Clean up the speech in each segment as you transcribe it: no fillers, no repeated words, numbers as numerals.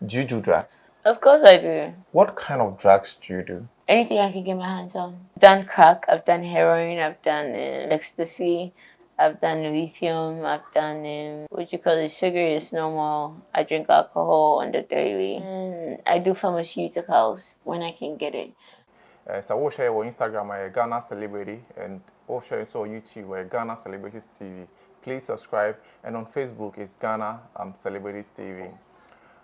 Do you do drugs? Of course I do. What kind of drugs do you do? Anything I can get my hands on. I've done crack, I've done heroin, I've done ecstasy, I've done lithium, I've done what you call it, sugar is normal. I drink alcohol on the daily. And I do pharmaceuticals when I can get it. So we'll share on Instagram, Ghana Celebrity, and we'll share also on YouTube, Ghana Celebrities TV. Please subscribe, and on Facebook it's Ghana Celebrities TV.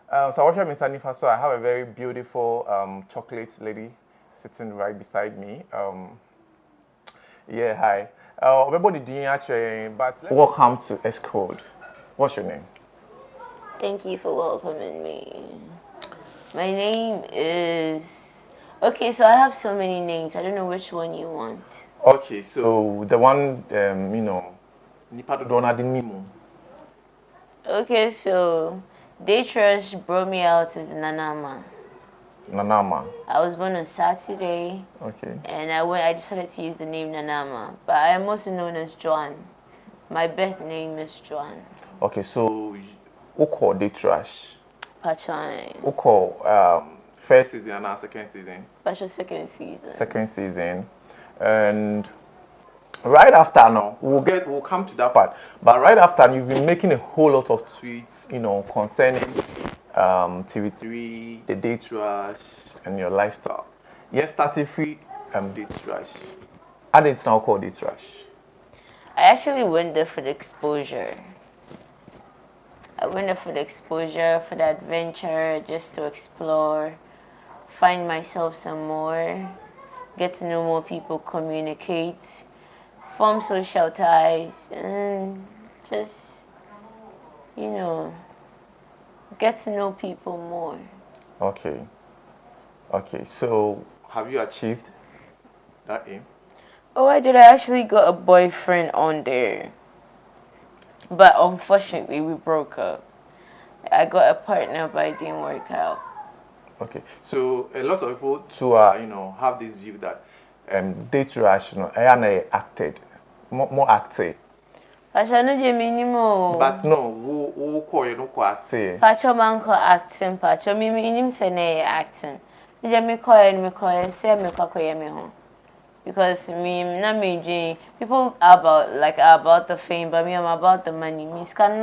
So I watch Miss Anifa, so I have a very beautiful chocolate lady sitting right beside me. Yeah, hi. Everybody doing actually, but welcome to S Code. What's your name? Thank you for welcoming me. My name is... Okay, so I have so many names. I don't know which one you want. Okay, so the one, Nipa Dona Dinimo. Okay, so Daytrash brought me out as Nanama. Nanama. I was born on Saturday. Okay. And I decided to use the name Nanama. But I am also known as Joan. My birth name is Joan. Okay, so who called Daytrash? Pachai. Who called first season and second season? Pacha second season. Second season. And right after now, we'll come to that part. But right after, you've been making a whole lot of tweets, concerning TV3, the date rush, and your lifestyle. Yes, Tv3 date rush. I didn't now call date rush. I actually went there for the exposure. I went there for the exposure, for the adventure, just to explore, find myself some more, get to know more people, communicate, form social ties, and just, get to know people more. Okay. Okay, so have you achieved that aim? Oh, I did. I actually got a boyfriend on there. But unfortunately, we broke up. I got a partner, but it didn't work out. Okay, so a lot of people too are, have this view that date rush, I acted, more acted. Pacha no je minimo. But no, who call you no acting? Pacha man ko acting. Pacha mi minim se na acting. Je me call say me call me home. Because people are about the fame, but me I'm about the money. Me scan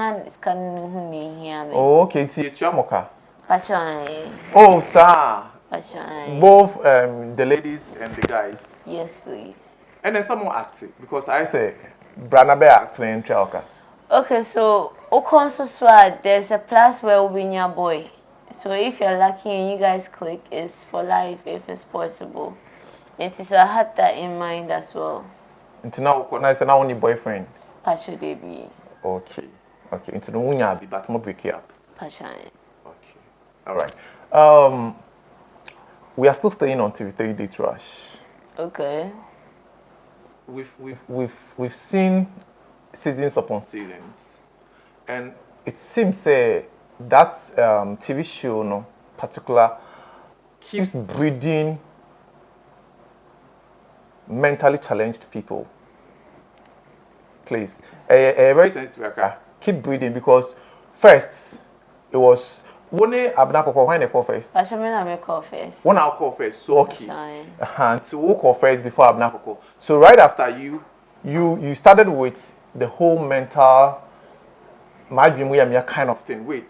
here. Oh, okay, see Chiamoka. Pacha. Oh, sir. Pacha. Both the ladies and the guys. Yes, please. And then someone acting because I say Branabe acting in Chalka. Okay, so Okonso there's a place where we'll be your boy. So if you're lucky and you guys click, it's for life if it's possible. And so I had that in mind as well. Until now, I say now only boyfriend. Pacha Debi. Okay. Okay. Until the unya be but more break up. Pacha. Okay. All right. We are still staying on TV3 Date Rush. Okay. We've seen seasons upon seasons, and it seems that TV show, no particular, keeps breeding mentally challenged people. Please, a very sensitive keep breeding because first it was when Abnakoko when they call first. Pacha me call first. When I'll call first, so okay. To who call first before Abnakoko. So right after you started with the whole mental my dream kind of thing. Wait,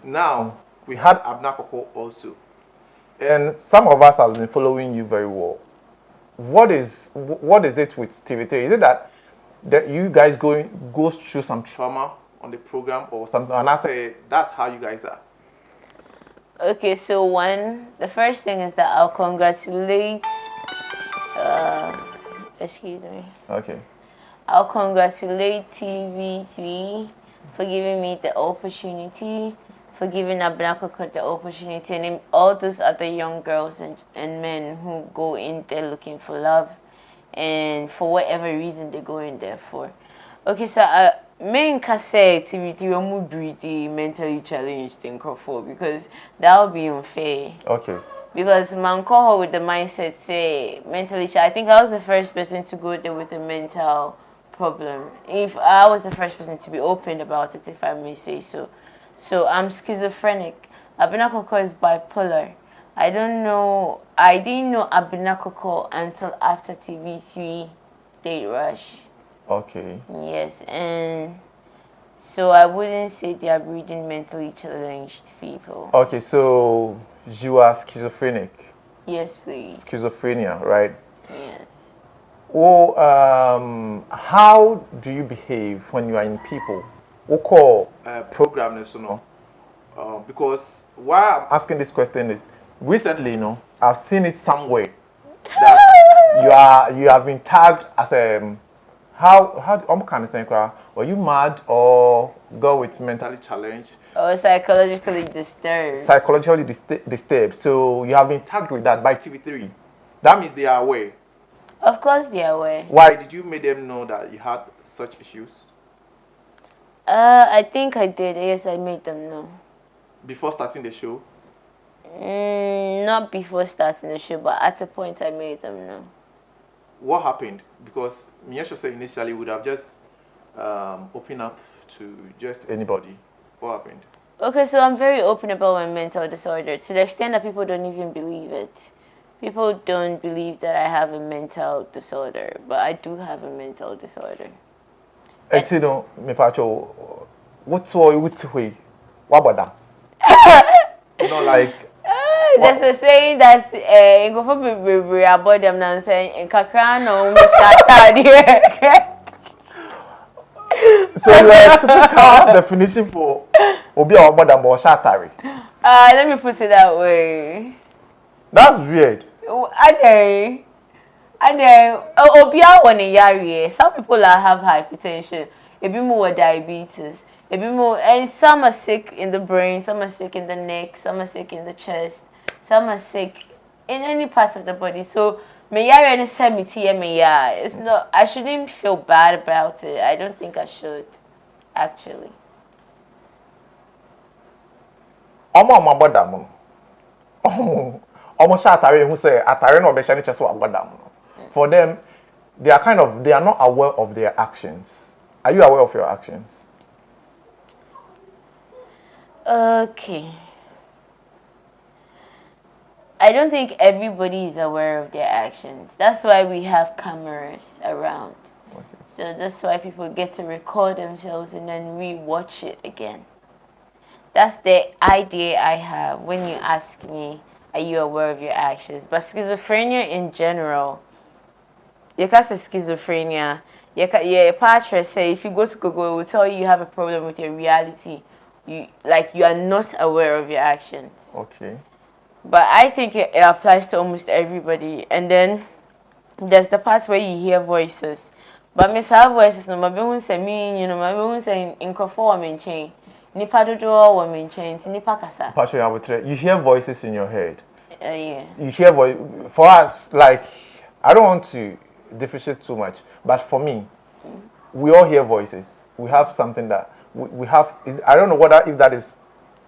now we had Abnakoko also, and some of us have been following you very well. What is it with TV3? Is it that you guys go through some trauma on the program or something? And I say that's how you guys are. Okay, so the first thing is that I'll congratulate. Excuse me. Okay. I'll congratulate TV3 for giving me the opportunity, for giving Abnakoko the opportunity, and all those other young girls and men who go in there looking for love, and for whatever reason they go in there for. Okay, so men can say TV3 omu breedy mentally challenged in Crawford because that would be unfair. Okay. Because man call her with the mindset say mentally challenged. I think I was the first person to go there with a mental problem. If I was the first person to be open about it, if I may say so. So I'm schizophrenic. Abinakoko is bipolar. I didn't know Abinakoko until after TV3 Date Rush. Okay. Yes, and so I wouldn't say they are breeding mentally challenged people. Okay, so you are schizophrenic. Yes, please. Schizophrenia, right? Yes. Well, how do you behave when you are in people? We call programmers, because why I'm asking this question is recently, I've seen it somewhere that you have been tagged as a how can I say, were you mad or go with mentally challenged? Or psychologically disturbed. Psychologically disturbed. So you have been tagged with that by TV3. That means they are aware. Of course they are aware. Why did you make them know that you had such issues? I think I did. Yes, I made them know. Before starting the show? Not before starting the show, but at a point I made them know. What happened? Because Miesha said initially would have just opened up to just anybody. What happened? Okay, so I'm very open about my mental disorder to the extent that people don't even believe it. People don't believe that I have a mental disorder, but I do have a mental disorder. And you know, me pacho, what's way? What about that? Like. There's a saying that in go for be about them now saying in kakra no me shata there. So your typical definition for obi or more than more shatari. Let me put it that way. That's weird. I Obia one yari. Some people have hypertension. A bit more diabetes. A bit more, and some are sick in the brain, some are sick in the neck, some are sick in the chest, some are sick in any part of the body. So it's not. I shouldn't feel bad about it. I don't think I should, actually. Omo abodam. Omo sha atare who say atare no be sha ni cheso abodam. For them, they are not aware of their actions. Are you aware of your actions? Okay. I don't think everybody is aware of their actions. That's why we have cameras around. Okay. So that's why people get to record themselves and then re-watch it again. That's the idea I have when you ask me, are you aware of your actions? But schizophrenia in general, you can't say schizophrenia. Your partner say if you go to Google, it will tell you have a problem with your reality. You are not aware of your actions. Okay. But I think it applies to almost everybody. And then there's the parts where you hear voices. But Miss have voices no mabe hu say me, mabe hu say inkofo wa menchen. Nipa dodo wa menchen, nipa kasa. You hear voices in your head. Yeah. You hear voice for us, like, I don't want to differentiate too much, but for me, we all hear voices. We have something that we have. I don't know if that is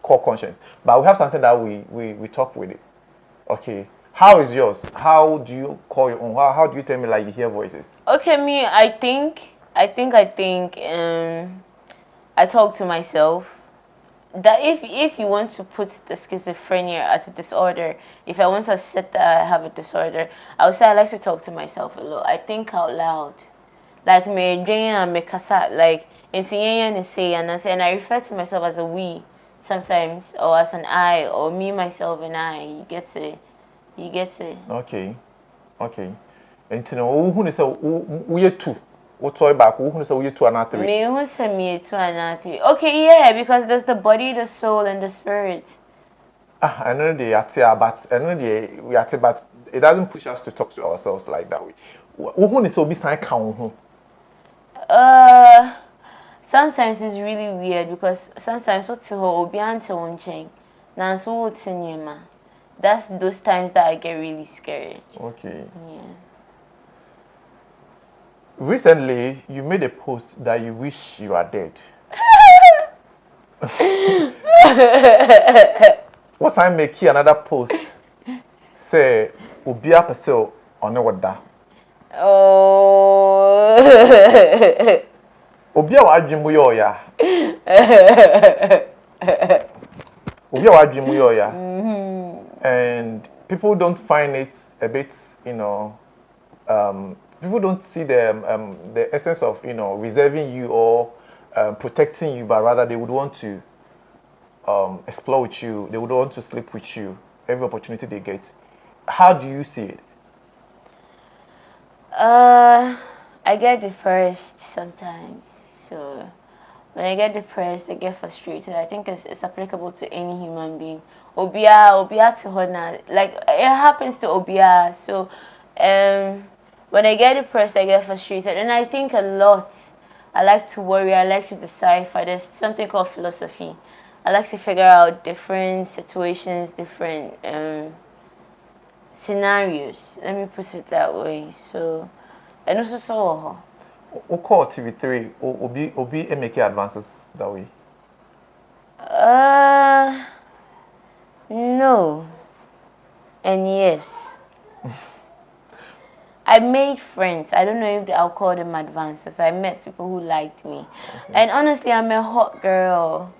called conscience, but we have something that we talk with it. Okay, how is yours? How do you call your own? How do you tell me like you hear voices? Okay, me, I talk to myself. That if you want to put the schizophrenia as a disorder, if I want to accept that I have a disorder, I would say I like to talk to myself a lot. I think out loud. Like me dream and me kasa, like and say and I refer to myself as a we sometimes, or as an I, or me, myself and I. You get it. Okay. And you know who is we two. What toy back? Who say you 2 and 3? Me who say me 2 and 3. Okay, yeah, because there's the body, the soul, and the spirit. I know they are here, but we are here, but it doesn't push us to talk to ourselves like that way. Who is so beside count? Sometimes it's really weird because sometimes what's the whole obiante one chain. Now so what's in your man? That's those times that I get really scared. Okay. Yeah. Recently, you made a post that you wish you are dead. What's I make here another post? Say, Ubia Paso on the water. Oh. Ubia wa Jimuyo ya. Obi a dream we yeah. And people don't find it a bit, people don't see the essence of, reserving you or protecting you, but rather they would want to explore with you. They would want to sleep with you every opportunity they get. How do you see it? I get depressed sometimes. So when I get depressed, I get frustrated. I think it's applicable to any human being. Obia to Hona. Like it happens to Obia. So when I get depressed, I get frustrated. And I think a lot. I like to worry, I like to decipher. There's something called philosophy. I like to figure out different situations, different scenarios. Let me put it that way. So, and also so. Who call TV3? Obi make advances that way? No. And yes. I made friends. I don't know if I'll call them advances. I met people who liked me. Okay. And honestly, I'm a hot girl.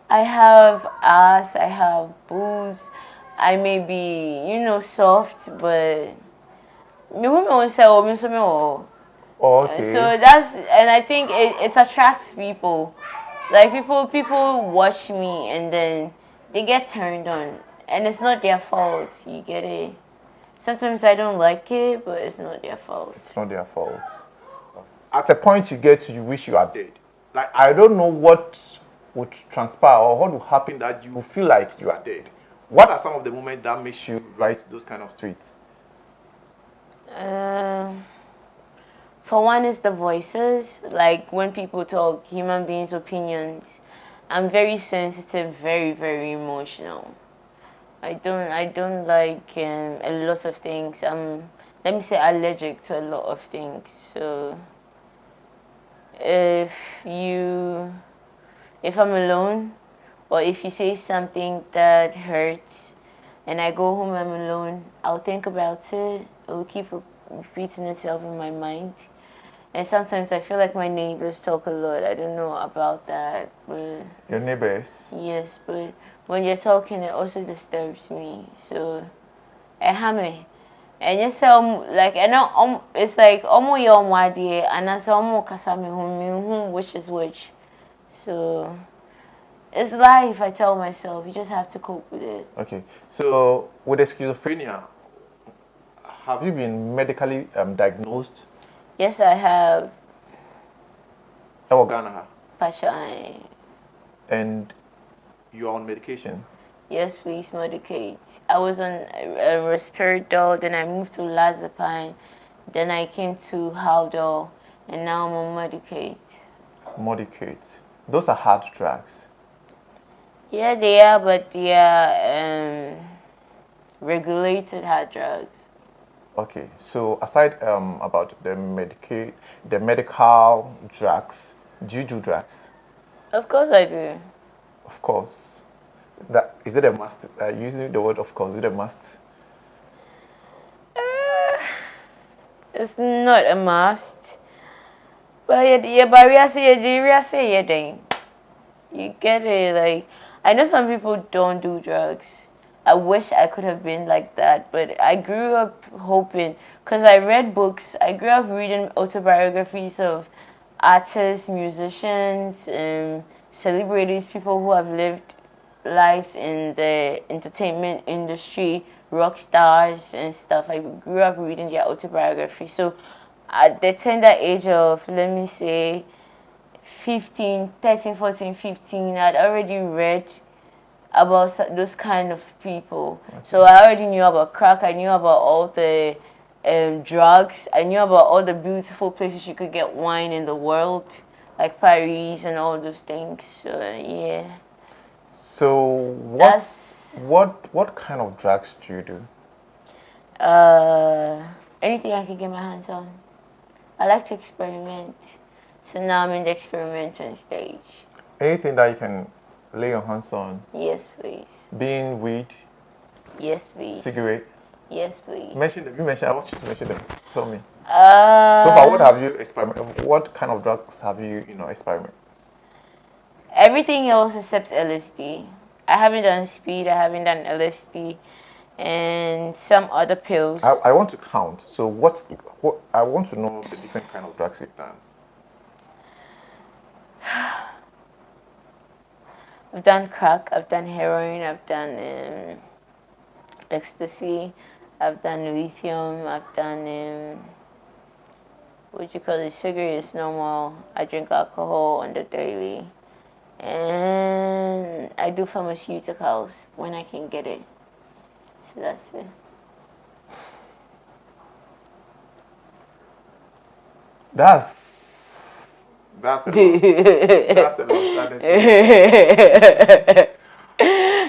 I have ass, I have boobs. I may be, soft, but me women will say, oh, me so me oh. Okay. So and I think it attracts people. Like people watch me and then they get turned on, and it's not their fault. You get it? Sometimes I don't like it, but it's not their fault. It's not their fault. At a point you get to, you wish you are dead. Like I don't know what would transpire or what would happen that you feel like you are dead. What are some of the moments that makes you write those kind of tweets? For one is the voices, like when people talk, human beings' opinions. I'm very sensitive, very, very emotional. I don't like a lot of things. Let me say allergic to a lot of things. So if I'm alone, or if you say something that hurts, and I go home, I'm alone, I'll think about it. It will keep repeating itself in my mind. And sometimes I feel like my neighbors talk a lot. I don't know about that, but your neighbors? Yes, but when you're talking, it also disturbs me. So, I have me. And you say like I know it's like omo your idea, and I say omo kasami whom which is which. So it's life. I tell myself you just have to cope with it. Okay. So with schizophrenia, have you been medically diagnosed? Yes, I have. Ghana. Passion. And you are on medication? Yes, please, medicate. I was on a Risperidol, then I moved to Lazapine, then I came to Haldol, and now I'm on Medicate. Medicate. Those are hard drugs. Yeah, they are, but they are regulated hard drugs. Okay, so aside about the medical drugs, do you do drugs? Of course I do. Of course. Is it a must? Using the word of course, is it a must? It's not a must. But you get it. Like I know some people don't do drugs. I wish I could have been like that, but I grew up hoping, because I read books. I grew up reading autobiographies of artists, musicians, celebrities, people who have lived lives in the entertainment industry, rock stars and stuff. I grew up reading their autobiography. So at the tender age of, let me say, 13, 14, 15, I'd already read about those kind of people. Okay. So I already knew about crack. I knew about all the drugs. I knew about all the beautiful places you could get wine in the world, like Paris and all those things. So yeah. So what kind of drugs do you do? Anything I can get my hands on. I like to experiment. So now I'm in the experimenting stage. Anything that you can lay your hands on? Yes, please. Being weed? Yes, please. Cigarette? Yes, please. Mention them. I want you to mention them. Tell me. So far, what have you experimented? What kind of drugs have you, experimented? Everything else except LSD. I haven't done speed, I haven't done LSD, and some other pills. I want to count. So what I want to know the different kind of drugs you've done. I've done crack, I've done heroin, I've done ecstasy, I've done lithium, I've done what you call it, sugar is normal. I drink alcohol on the daily, and I do pharmaceuticals when I can get it. So that's it. That's a lot. That's a lot.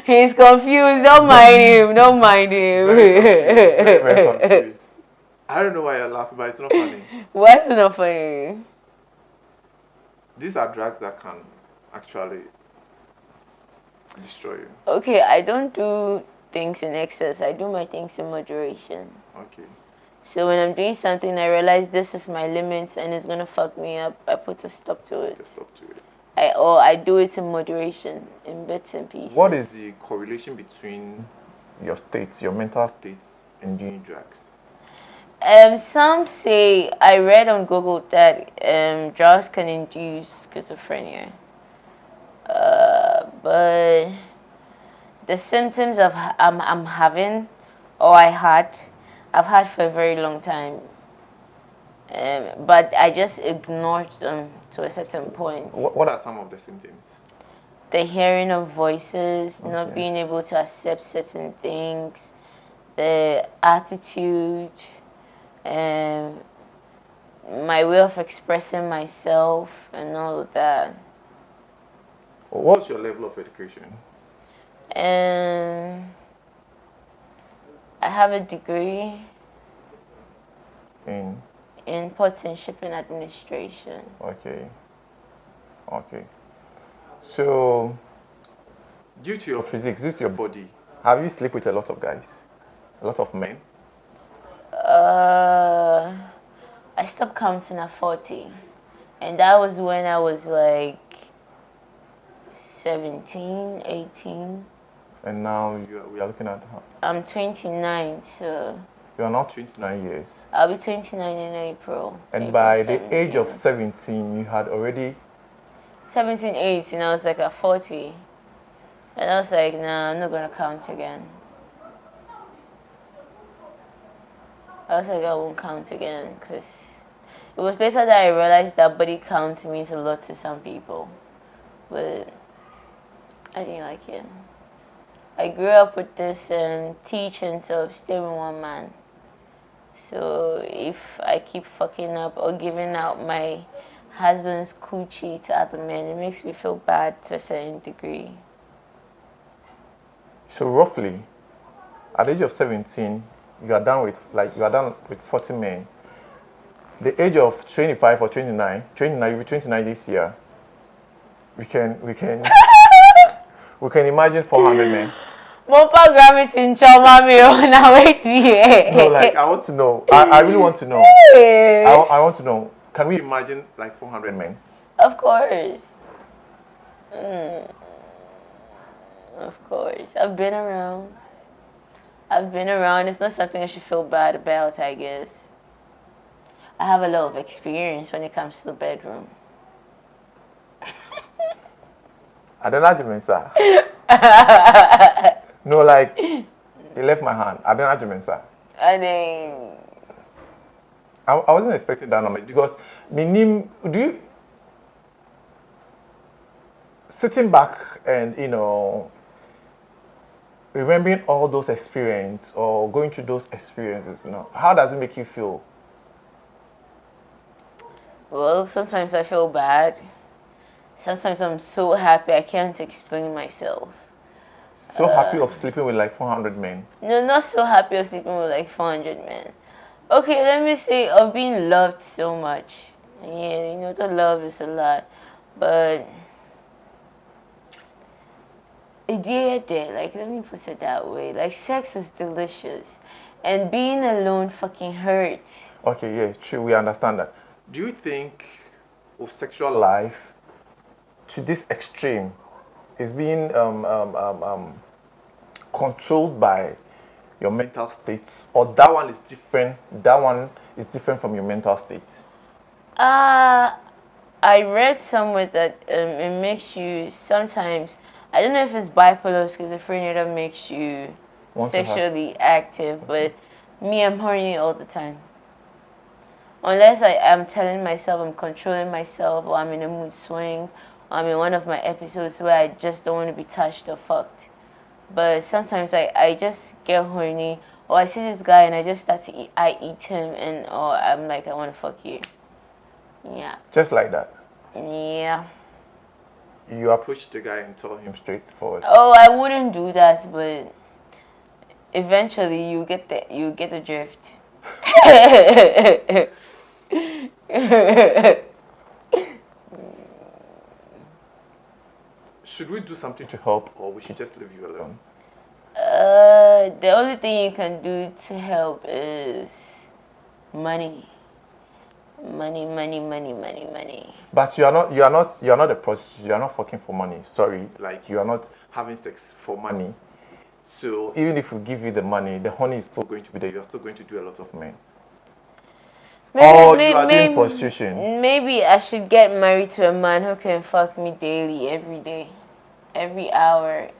He's confused. Don't mind him. Don't mind him. Very, very confused. I don't know why you're laughing, but it's not funny. Why is it not funny? These are drugs that can actually destroy you. Okay, I don't do things in excess. I do my things in moderation. Okay. So when I'm doing something, I realize this is my limit and it's gonna fuck me up, I put a stop to it. I do it in moderation, in bits and pieces. What is the correlation between your states, your mental states, and doing drugs? Some say, I read on Google that drugs can induce schizophrenia. But the symptoms of I'm having, or I've had for a very long time. But I just ignored them to a certain point. What are some of the symptoms? The hearing of voices, not being able to accept certain things, the attitude, my way of expressing myself, and all of that. What's your level of education? I have a degree in Ports and Shipping Administration. Okay. So, due to your physics, due to your body, have you slept with a lot of guys? A lot of men? I stopped counting at 40. And that was when I was like 17, 18. And now we are looking at how? I'm 29, so... You are now 29 years. I'll be 29 in April. And by the age of 17, you had already... 17, 18, I was like at 40. And I was like, nah, I'm not going to count again. I was like, I won't count again, because it was later that I realized that body count means a lot to some people. But I didn't like it. I grew up with this teachings of stay with one man. So if I keep fucking up or giving out my husband's coochie to other men, it makes me feel bad to a certain degree. So roughly, at the age of 17, you are done with 40 men. The age of 25 or 29, you'll be 29 this year. We can we can imagine 400 men. Mopa gravity in Choma now wait here. No, like I want to know. I really want to know. I want to know. Can we imagine like 400 men? Of course. Of course. I've been around. It's not something I should feel bad about, I guess. I have a lot of experience when it comes to the bedroom. I don't know, sir. No, like, he left my hand. I don't know, sir. I wasn't expecting that number because sitting back and, remembering all those experiences or going through those experiences, how does it make you feel? Well, sometimes I feel bad. Sometimes I'm so happy I can't explain myself. So happy of sleeping with like 400 men? No, not so happy of sleeping with like 400 men. Okay, let me say of being loved so much. Yeah, the love is a lot. But like, let me put it that way. Like, sex is delicious. And being alone fucking hurts. Okay, yeah, true, we understand that. Do you think of sexual life to this extreme is being controlled by your mental state, or that one is different? That one is different from your mental state. I read somewhere that it makes you sometimes. I don't know if it's bipolar or schizophrenia that makes you sexually active, but me, I'm horny all the time. Unless I am telling myself I'm controlling myself, or I'm in a mood swing, or I'm in one of my episodes where I just don't want to be touched or fucked. But sometimes I just get horny, or I see this guy and I just start to eat him, and or I'm like, I want to fuck you. Yeah. Just like that. Yeah. You approach the guy and tell him straightforward. Oh, I wouldn't do that, but eventually you get the drift. Should we do something to help, or we should just leave you alone? The only thing you can do to help is money. Money. But you are not a prostitute. You are not fucking for money. Sorry, like you are not having sex for money. So even if we give you the money, the honey is still going to be there. You are still going to do a lot of men. You are doing prostitution. Maybe I should get married to a man who can fuck me daily, every day, every hour.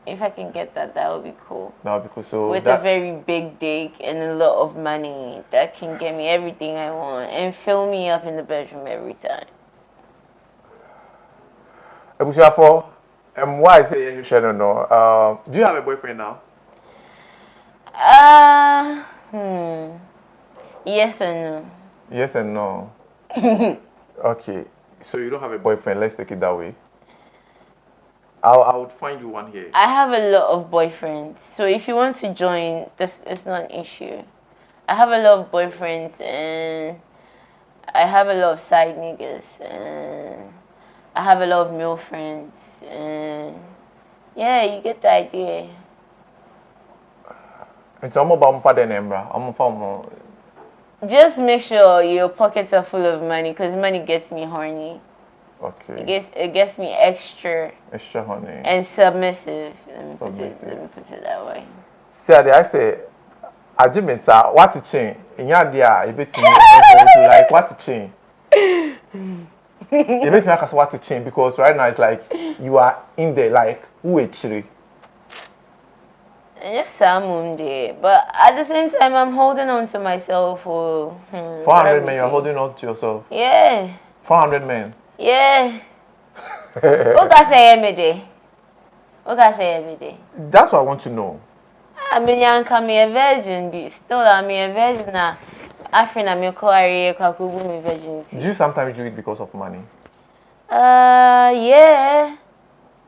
If I can get that, that would be cool. That would be cool. So with a very big dick and a lot of money that can get me everything I want and fill me up in the bedroom every time. Why I say you should know? Do you have a boyfriend now? Yes and no. Yes and no. Okay. So you don't have a boyfriend. Let's take it that way. I would find you one here. I have a lot of boyfriends. So if you want to join, this is not an issue. I have a lot of boyfriends and I have a lot of side niggas and I have a lot of male friends and yeah, you get the idea. It's almost about father and Embra. Just make sure your pockets are full of money, because money gets me horny. Okay. It gets me extra horny. And submissive. Let me put it that way. See, I say, Ajimisa, what to change? In your idea, a bit like what to change? You make me ask what to change, because right now it's like you are in there, like who actually? Yes, I'm there, but at the same time, I'm holding on to myself for 400 men. You're holding on to yourself. Yeah. 400 men. Yeah. What can I say every day? What can I say every day? That's what I want to know. I mean, I'm a virgin. Still, I'm a virgin now. I'm a virgin. Do you sometimes do it because of money? Yeah.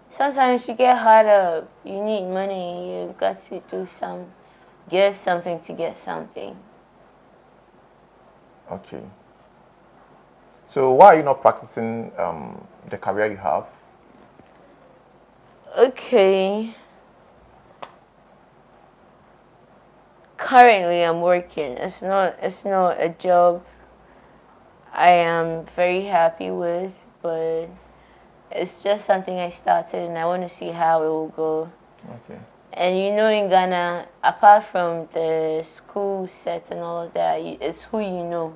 Sometimes you get hard up. You need money. You've got to give something to get something. Okay. So why are you not practicing the career you have? Okay. Currently, I'm working. It's not a job I am very happy with, but it's just something I started and I want to see how it will go. Okay. And you know, in Ghana, apart from the school set and all of that, it's who you know.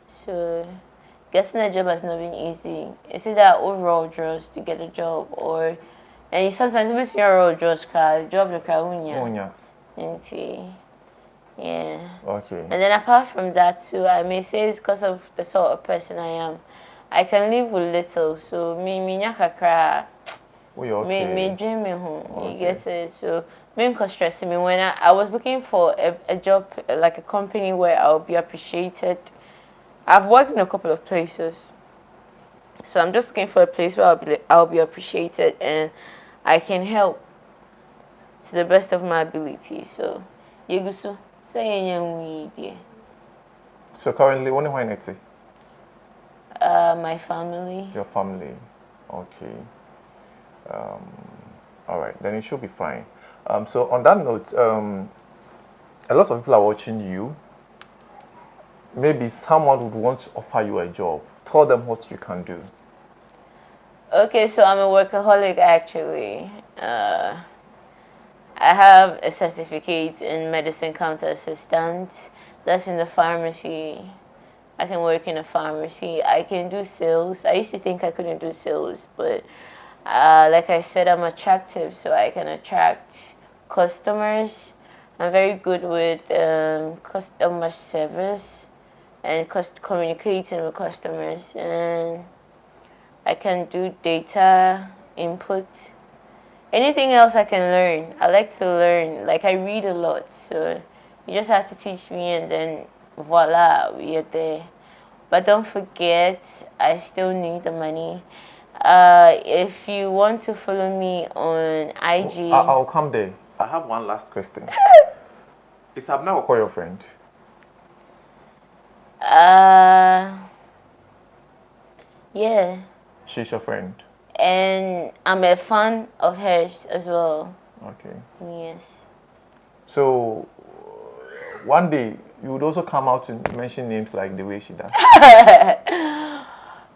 So getting a job has not been easy. It's either overall draws to get a job, or and you sometimes with your overall draws crowd job the crowd. Yeah. Okay. And then apart from that too, I may say it's because of the sort of person I am. I can live with little, so me nyakakra. Me dream me home. You get it. So me stressing me when I was looking for a job, like a company where I'll be appreciated. I've worked in a couple of places, so I'm just looking for a place where I'll be appreciated and I can help to the best of my ability. So Yegusu, say we. So currently, what are you? My family. Your family, okay. All right, then it should be fine. So on that note, a lot of people are watching you. Maybe someone would want to offer you a job. Tell them what you can do. Okay, so I'm a workaholic actually. I have a certificate in medicine counter assistant. That's in the pharmacy. I can work in a pharmacy. I can do sales. I used to think I couldn't do sales, but like I said, I'm attractive, so I can attract customers. I'm very good with customer service and communicating with customers, and I can do data input. Anything else I can learn. I like to learn. Like I read a lot, so you just have to teach me, and then voila, we are there. But don't forget, I still need the money. If you want to follow me on IG, I'll come there. I have one last question. Is Abna Oko your friend? Yeah. She's your friend. And I'm a fan of hers as well. Okay. Yes. So one day you would also come out and mention names like the way she does.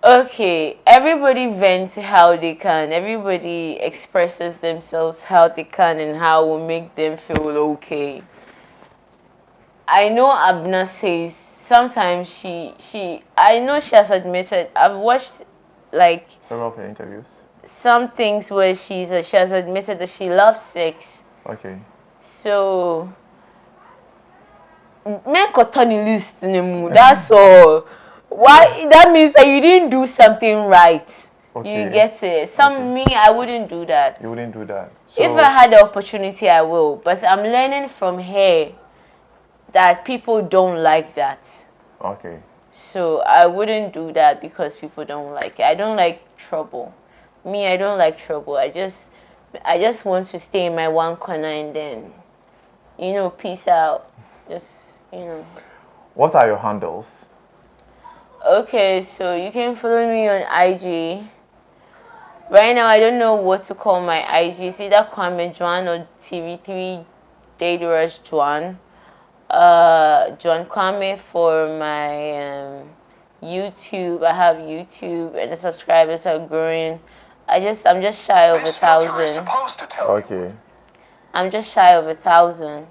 Okay, everybody vents how they can. Everybody expresses themselves how they can and how will make them feel okay. I know Abna says sometimes I know she has admitted, I've watched like several of her interviews. Some things where she has admitted that she loves sex. Okay. So men got on the list in the mood. That's all. Why? That means that you didn't do something right. Okay. You get it. Me, I wouldn't do that. You wouldn't do that. So, if I had the opportunity, I will. But I'm learning from her that people don't like that. Okay. So I wouldn't do that because people don't like it. I don't like trouble. Me, I don't like trouble. I just want to stay in my one corner and then, peace out. Just, What are your handles? Okay, so you can follow me on IG. Right now, I don't know what to call my IG. It's either Kwame Juan or TV3 Dangerous Juan. John Kwame for my YouTube. I have YouTube and the subscribers are growing. I'm just shy of 1,000. Okay. I'm just shy of 1,000.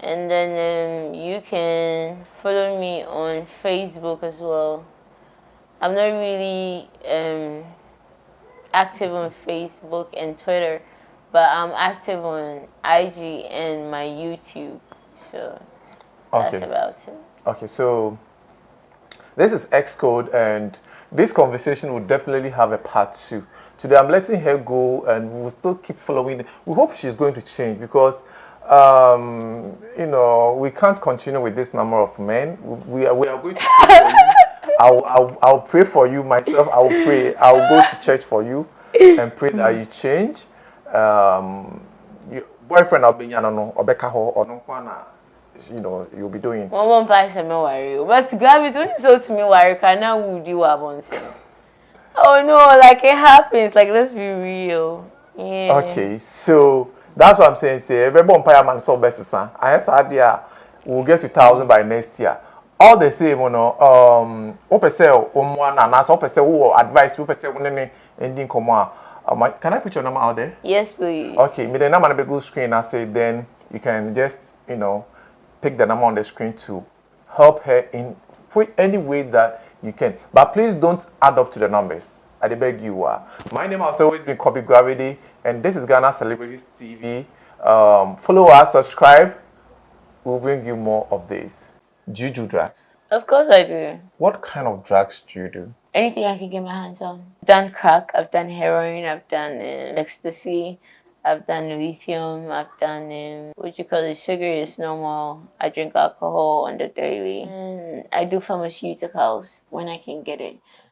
And then you can follow me on Facebook as well. I'm not really active on Facebook and Twitter, but I'm active on IG and my YouTube. So that's about it. Okay, so this is Xcode, and this conversation will definitely have a part 2. Today I'm letting her go, and we'll still keep following. We hope she's going to change because, we can't continue with this number of men. We are going to pray for you. I'll pray for you myself. I'll pray. I'll go to church for you and pray that you change. Your boyfriend, I'll be you'll be doing. One person me worry. But gravity when you so to me worry, can I would you want it? Oh no, like it happens. Like let's be real. Yeah. Okay, so that's what I'm saying. Say every empire man so best son. I said we'll get to 1,000 by next year. All the same, open sell one and as open sell advice, open sell one ending come. Can I put your number out there? Yes, please. Okay, me the number on the big screen. I say then you can just pick the number on the screen to help her in any way that you can. But please don't add up to the numbers. I beg you. My name has always been Copy Gravity, and this is Ghana Celebrities TV. Follow us, subscribe. We'll bring you more of this. Do you do drugs? Of course I do. What kind of drugs do you do? Anything I can get my hands on. I've done crack, I've done heroin, I've done ecstasy, I've done lithium, I've done cigarettes, normal. I drink alcohol on the daily. And I do pharmaceuticals when I can get it.